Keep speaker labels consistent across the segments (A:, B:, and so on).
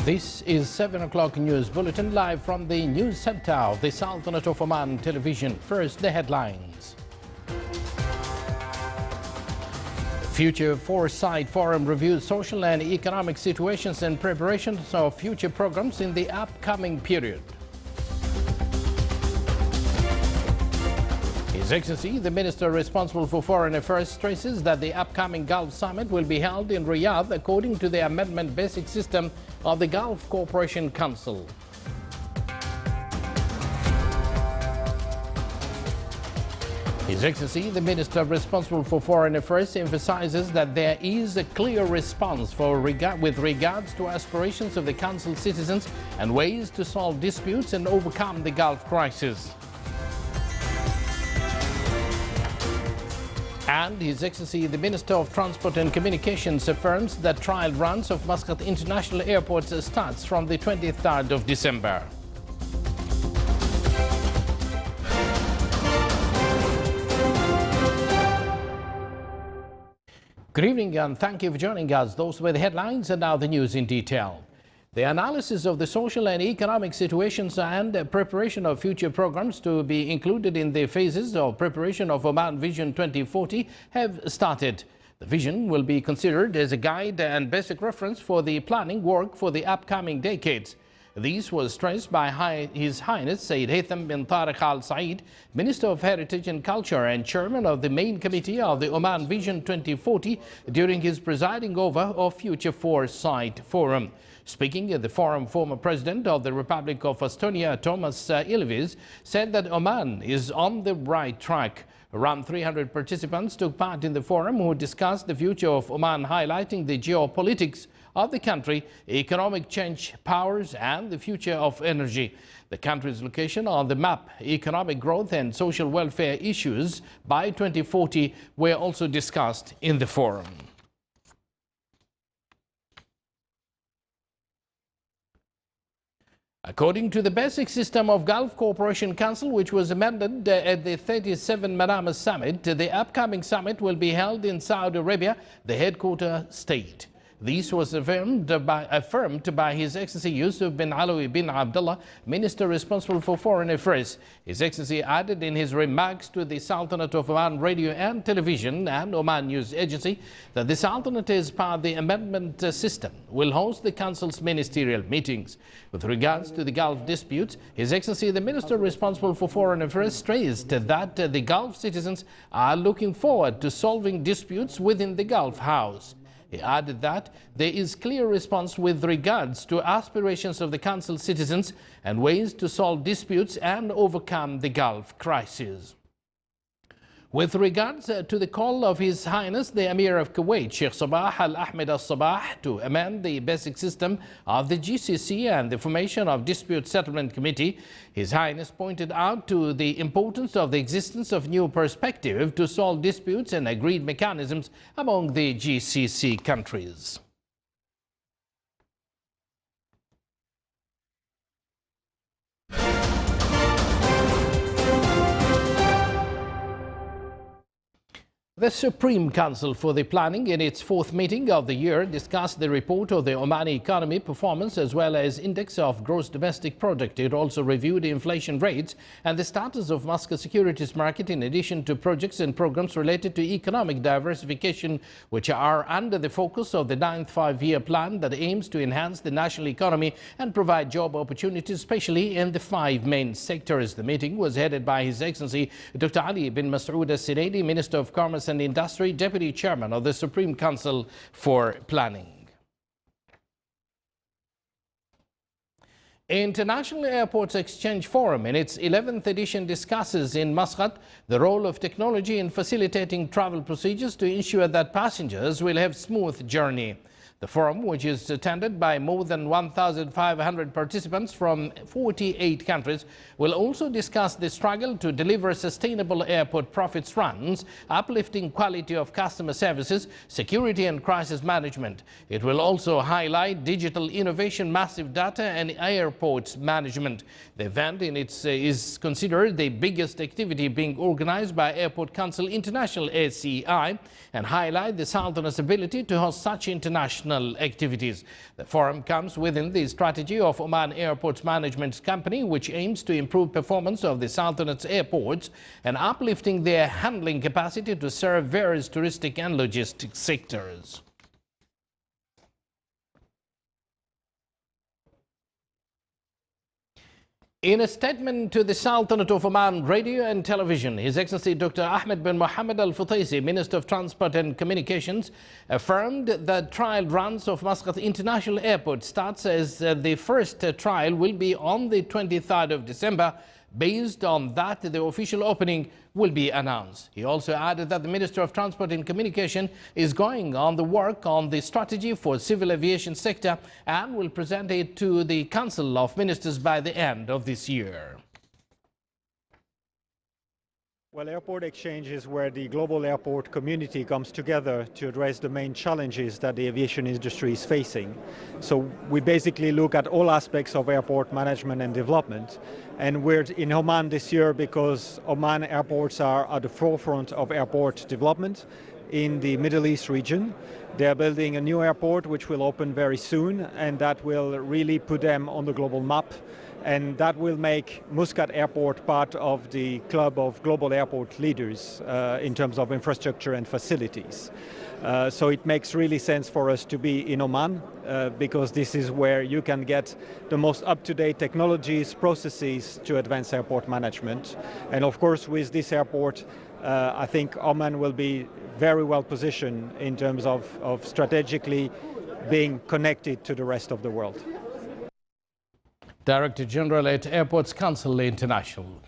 A: This is 7 o'clock news bulletin live from the news center of the Sultanate of Oman television. First, the headlines. Future Foresight Forum reviews social and economic situations and preparations of future programs in the upcoming period. His Excellency, the Minister responsible for Foreign Affairs, stresses that the upcoming Gulf Summit will be held in Riyadh according to the amendment basic system of the Gulf Cooperation Council. His Excellency, the Minister responsible for Foreign Affairs, emphasizes that there is a clear response with regards to aspirations of the Council citizens and ways to solve disputes and overcome the Gulf crisis. And His Excellency, the Minister of Transport and Communications, affirms that trial runs of Muscat International Airport starts from the 23rd of December. Good evening and thank you for joining us. Those were the headlines and now the news in detail. The analysis of the social and economic situations and preparation of future programs to be included in the phases of preparation of Oman Vision 2040 have started. The vision will be considered as a guide and basic reference for the planning work for the upcoming decades. This was stressed by His Highness Sayyid Haytham bin Tariq Al Saeed, Minister of Heritage and Culture and Chairman of the Main Committee of the Oman Vision 2040 during his presiding over of Future Foresight Forum. Speaking at the forum, former President of the Republic of Estonia, Thomas Ilves, said that Oman is on the right track. Around 300 participants took part in the forum who discussed the future of Oman, highlighting the geopolitics of the country, economic change powers and the future of energy. The country's location on the map, economic growth and social welfare issues by 2040 were also discussed in the forum. According to the basic system of Gulf Cooperation Council, which was amended at the 37th Manama Summit, the upcoming summit will be held in Saudi Arabia, the headquarter state. This was affirmed by His Excellency Yusuf bin Alawi bin Abdullah, Minister responsible for Foreign Affairs. His Excellency added in his remarks to the Sultanate of Oman Radio and Television and Oman News Agency that the Sultanate, as part of the amendment system, will host the Council's ministerial meetings. With regards to the Gulf disputes, His Excellency the Minister responsible for Foreign Affairs stressed that the Gulf citizens are looking forward to solving disputes within the Gulf House. He added that there is clear response with regards to aspirations of the Council citizens and ways to solve disputes and overcome the Gulf crisis. With regards to the call of His Highness the Emir of Kuwait, Sheikh Sabah Al Ahmed Al Sabah, to amend the basic system of the GCC and the formation of Dispute Settlement Committee, His Highness pointed out to the importance of the existence of new perspective to solve disputes and agreed mechanisms among the GCC countries. The Supreme Council for the Planning, in its fourth meeting of the year, discussed the report of the Omani economy performance as well as index of gross domestic product. It also reviewed inflation rates and the status of Muscat securities market, in addition to projects and programs related to economic diversification, which are under the focus of the 9th five-year plan that aims to enhance the national economy and provide job opportunities, especially in the 5 main sectors. The meeting was headed by His Excellency Dr. Ali bin Masoud Al-Sinaidi, Minister of Commerce and Industry, Deputy Chairman of the Supreme Council for Planning. International Airports Exchange Forum, in its 11th edition, discusses in Muscat the role of technology in facilitating travel procedures to ensure that passengers will have smooth journey. The forum, which is attended by more than 1,500 participants from 48 countries, will also discuss the struggle to deliver sustainable airport profits runs, uplifting quality of customer services, security and crisis management. It will also highlight digital innovation, massive data and airports management. The event is considered the biggest activity being organized by Airport Council International ACI and highlight the Sultanate's ability to host such international international activities. The forum comes within the strategy of Oman Airports Management Company, which aims to improve performance of the Sultanate's airports and uplifting their handling capacity to serve various touristic and logistics sectors. In a statement to the Sultanate of Oman Radio and Television, His Excellency Dr. Ahmed bin Mohammed Al Futaisi, Minister of Transport and Communications, affirmed that trial runs of Muscat International Airport starts as the first trial will be on the 23rd of December. Based on that, the official opening will be announced. He also added that the Minister of Transport and Communication is going on the work on the strategy for civil aviation sector and will present it to the Council of Ministers by the end of this year.
B: Well, Airport Exchange is where the global airport community comes together to address the main challenges that the aviation industry is facing. So we basically look at all aspects of airport management and development. And we're in Oman this year because Oman airports are at the forefront of airport development in the Middle East region. They're building a new airport which will open very soon, and that will really put them on the global map. And that will make Muscat Airport part of the club of global airport leaders in terms of infrastructure and facilities. So it makes really sense for us to be in Oman because this is where you can get the most up-to-date technologies, processes to advance airport management. And of course, with this airport, I think Oman will be very well positioned in terms of strategically being connected to the rest of the world.
A: Director General at Airports Council International.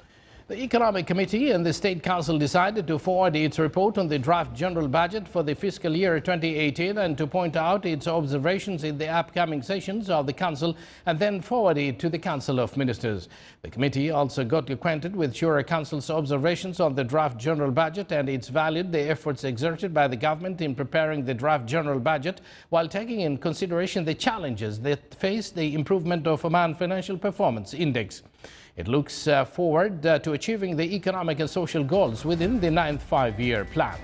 A: The Economic Committee and the State Council decided to forward its report on the draft general budget for the fiscal year 2018 and to point out its observations in the upcoming sessions of the Council and then forward it to the Council of Ministers. The committee also got acquainted with Shura Council's observations on the draft general budget, and it's valued the efforts exerted by the government in preparing the draft general budget while taking in consideration the challenges that face the improvement of Oman Financial Performance Index. It looks forward to achieving the economic and social goals within the 9th five-year plan.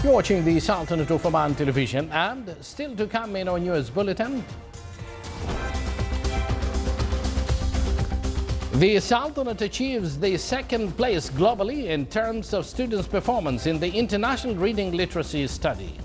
A: You're watching the Sultanate of Oman television, and still to come in our news bulletin. The Sultanate achieves the second place globally in terms of students' performance in the International Reading Literacy Study.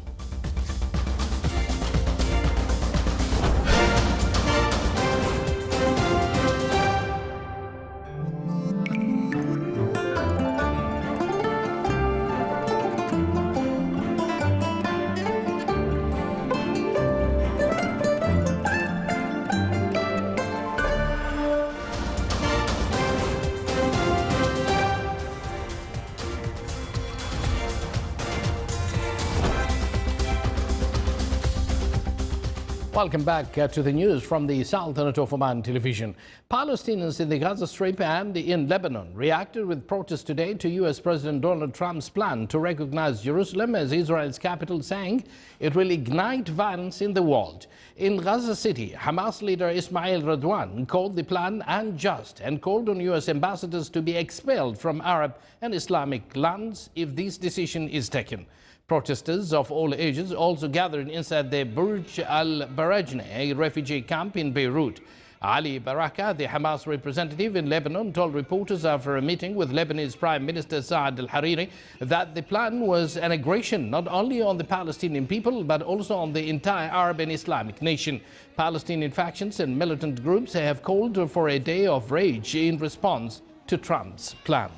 A: Welcome back to the news from the Sultanate of Oman television. Palestinians in the Gaza Strip and in Lebanon reacted with protest today to U.S. President Donald Trump's plan to recognize Jerusalem as Israel's capital, saying it will ignite violence in the world. In Gaza City, Hamas leader Ismail Radwan called the plan unjust and called on U.S. ambassadors to be expelled from Arab and Islamic lands if this decision is taken. Protesters of all ages also gathered inside the Burj al-Barajneh refugee camp in Beirut. Ali Baraka, the Hamas representative in Lebanon, told reporters after a meeting with Lebanese Prime Minister Saad al-Hariri that the plan was an aggression not only on the Palestinian people but also on the entire Arab and Islamic nation. Palestinian factions and militant groups have called for a day of rage in response to Trump's plans.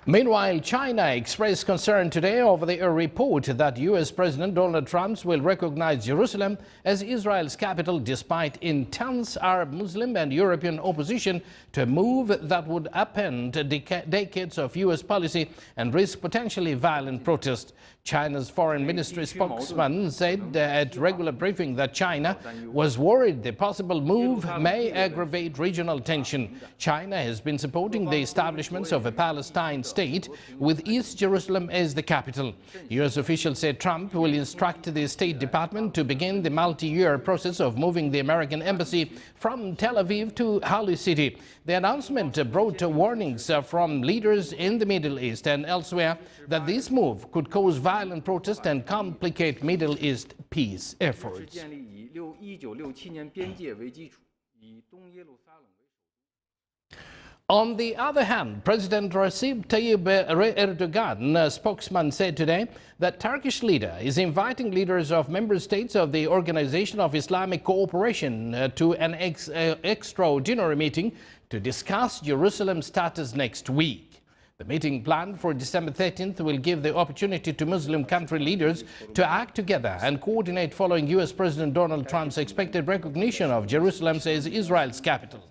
A: Meanwhile, China expressed concern today over the report that U.S. President Donald Trump will recognize Jerusalem as Israel's capital despite intense Arab, Muslim and European opposition to a move that would upend decades of U.S. policy and risk potentially violent protest. China's foreign ministry spokesman said at regular briefing that China was worried the possible move may aggravate regional tension. China has been supporting the establishment of a Palestine state state, with East Jerusalem as the capital. U.S. officials said Trump will instruct the State Department to begin the multi-year process of moving the American embassy from Tel Aviv to Holy City. The announcement brought warnings from leaders in the Middle East and elsewhere that this move could cause violent protests and complicate Middle East peace efforts. On the other hand, President Recep Tayyip Erdogan, spokesman, said today that Turkish leader is inviting leaders of member states of the Organization of Islamic Cooperation to an extraordinary meeting to discuss Jerusalem status next week. The meeting planned for December 13th will give the opportunity to Muslim country leaders to act together and coordinate following U.S. President Donald Trump's expected recognition of Jerusalem as Israel's capital.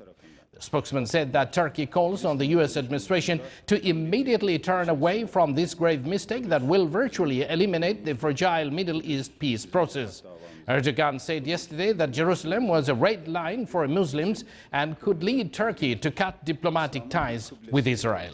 A: The spokesman said that Turkey calls on the U.S. administration to immediately turn away from this grave mistake that will virtually eliminate the fragile Middle East peace process. Erdogan said yesterday that Jerusalem was a red line for Muslims and could lead Turkey to cut diplomatic ties with Israel.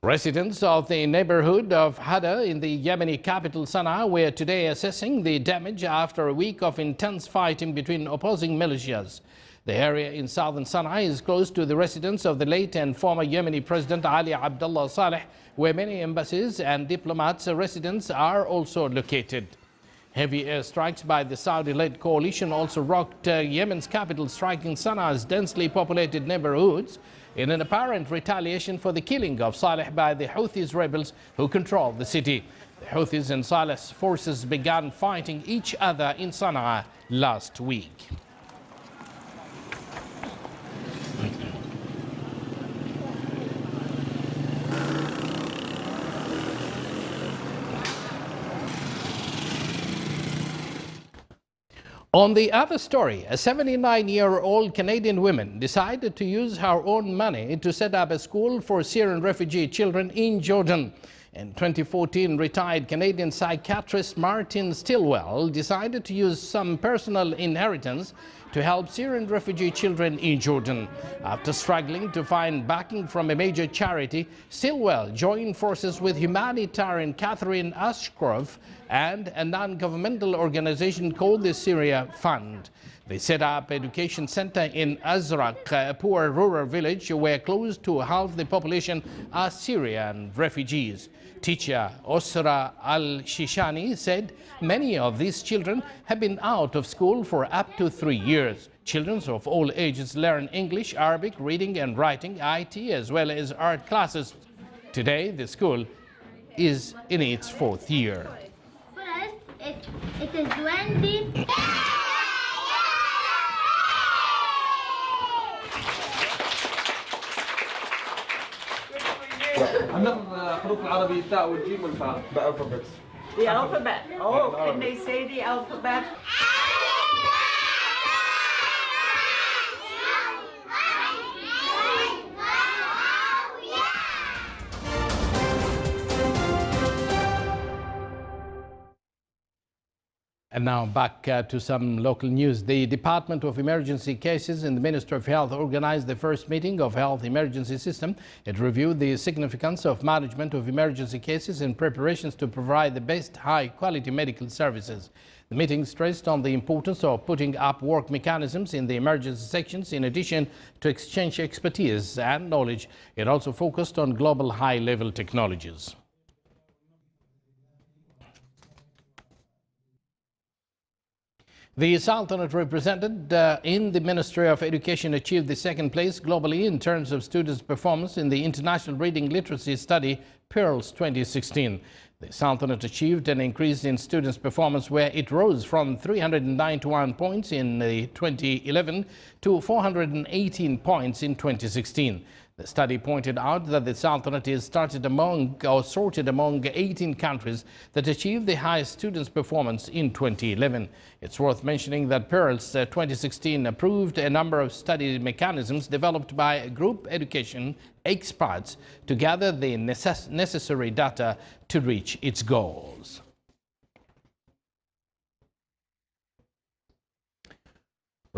A: Residents of the neighborhood of Hada in the Yemeni capital Sanaa were today assessing the damage after a week of intense fighting between opposing militias. The area in southern Sanaa is close to the residence of the late and former Yemeni President Ali Abdullah Saleh, where many embassies and diplomats' residents are also located. Heavy airstrikes by the Saudi-led coalition also rocked Yemen's capital, striking Sanaa's densely populated neighborhoods in an apparent retaliation for the killing of Saleh by the Houthis rebels who control the city. The Houthis and Saleh's forces began fighting each other in Sanaa last week. On the other story, a 79-year-old Canadian woman decided to use her own money to set up a school for Syrian refugee children in Jordan. In 2014, retired Canadian psychiatrist Martin Stilwell decided to use some personal inheritance to help Syrian refugee children in Jordan. After struggling to find backing from a major charity, Stilwell joined forces with humanitarian Catherine Ashcroft and a non-governmental organization called the Syria Fund. They set up an education center in Azraq, a poor rural village where close to half the population are Syrian refugees. Teacher Osra Al-Shishani said many of these children have been out of school for up to 3 years. Children of all ages learn English, Arabic, reading and writing, IT, as well as art classes. Today, the school is in its 4th year.
C: It is 20.
D: هنقرأ حروف العربي التاء والجيم والفاء. The alphabet.
E: The alphabet. Oh, can they say the alphabet?
A: And now back to some local news. The Department of Emergency Cases in the Ministry of Health organized the first meeting of Health Emergency System. It reviewed the significance of management of emergency cases and preparations to provide the best high-quality medical services. The meeting stressed on the importance of putting up work mechanisms in the emergency sections in addition to exchange expertise and knowledge. It also focused on global high-level technologies. The Sultanate represented in the Ministry of Education achieved the 2nd place globally in terms of students' performance in the International Reading Literacy Study Pearls 2016. The Sultanate achieved an increase in students' performance where it rose from 391 points in 2011 to 418 points in 2016. The study pointed out that the Sultanate is sorted among 18 countries that achieved the highest students' performance in 2011. It's worth mentioning that Pearls 2016 approved a number of study mechanisms developed by group education experts to gather the necessary data to reach its goals.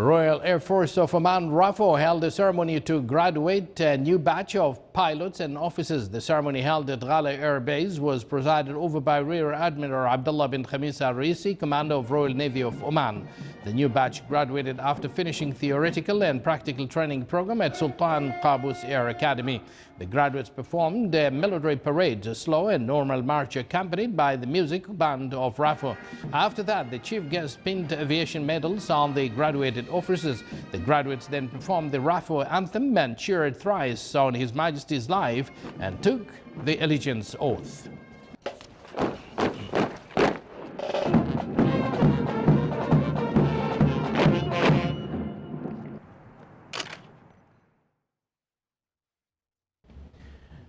A: Royal Air Force of Oman, RAFO, held a ceremony to graduate a new batch of pilots and officers. The ceremony held at Ghala Air Base was presided over by Rear Admiral Abdullah bin Khamis al-Raisi, Commander of Royal Navy of Oman. The new batch graduated after finishing theoretical and practical training program at Sultan Qaboos Air Academy. The graduates performed a military parade, a slow and normal march accompanied by the music band of RAFO. After that, the chief guest pinned aviation medals on the graduated officers. The graduates then performed the RAFO anthem and cheered thrice on His Majesty's life and took the allegiance oath.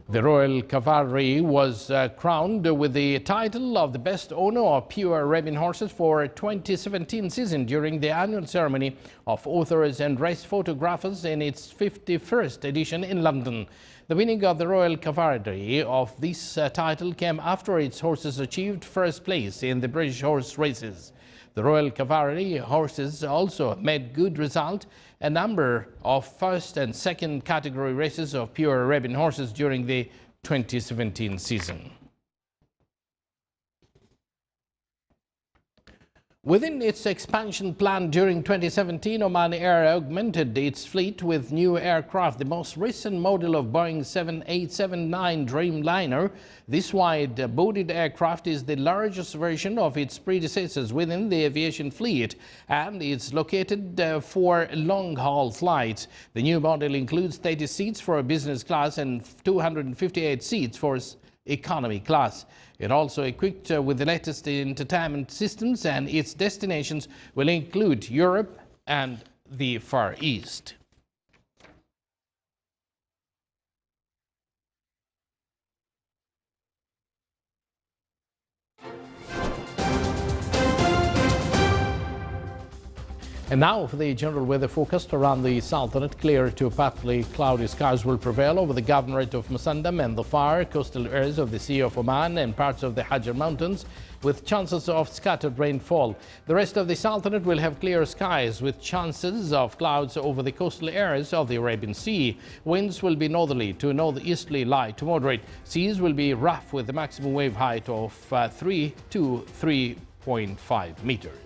A: The Royal Cavalry was crowned with the title of the best owner of pure Arabian horses for 2017 season during the annual ceremony of authors and race photographers in its 51st edition in London. The winning of the Royal Cavalry of this title came after its horses achieved first place in the British horse races. The Royal Cavalry horses also made good result a number of first and second category races of pure Arabian horses during the 2017 season. Within its expansion plan during 2017, Omanair augmented its fleet with new aircraft. The most recent model of Boeing 7879 Dreamliner, this wide-bodied aircraft is the largest version of its predecessors within the aviation fleet and is located for long-haul flights. The new model includes 30 seats for business class and 258 seats for economy class. It also equipped with the latest entertainment systems, and its destinations will include Europe and the Far East. And now for the general weather forecast around the Sultanate. Clear to partly cloudy skies will prevail over the governorate of Musandam and the far coastal areas of the Sea of Oman and parts of the Hajar Mountains, with chances of scattered rainfall. The rest of the Sultanate will have clear skies with chances of clouds over the coastal areas of the Arabian Sea. Winds will be northerly to northeasterly light to moderate. Seas will be rough with a maximum wave height of 3 to 3.5 meters.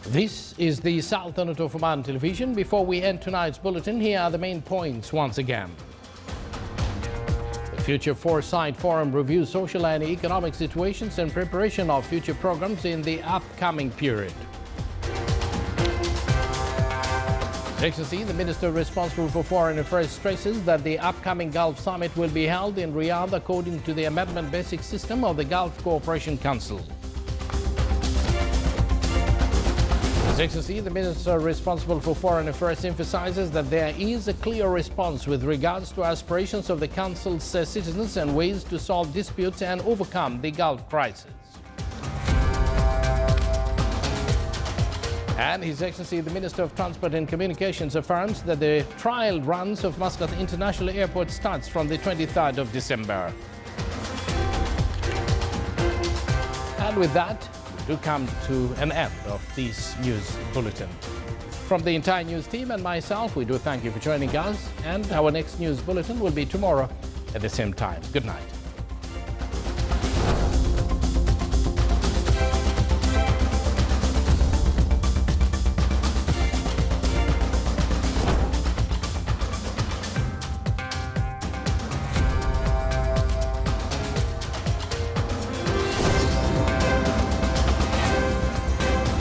A: This is the Sultanate of Oman television. Before we end tonight's bulletin, here are the main points once again. The Future Foresight Forum reviews social and economic situations and preparation of future programs in the upcoming period. His Excellency, the Minister responsible for Foreign Affairs stresses that the upcoming Gulf Summit will be held in Riyadh according to the amendment basic system of the Gulf Cooperation Council. His Excellency, the Minister responsible for Foreign Affairs emphasizes that there is a clear response with regards to aspirations of the Council's citizens and ways to solve disputes and overcome the Gulf crisis. And His Excellency, the Minister of Transport and Communications affirms that the trial runs of Muscat International Airport starts from the 23rd of December. And with that, we do come to an end of this news bulletin. From the entire news team and myself, we do thank you for joining us, and our next news bulletin will be tomorrow at the same time. Good night.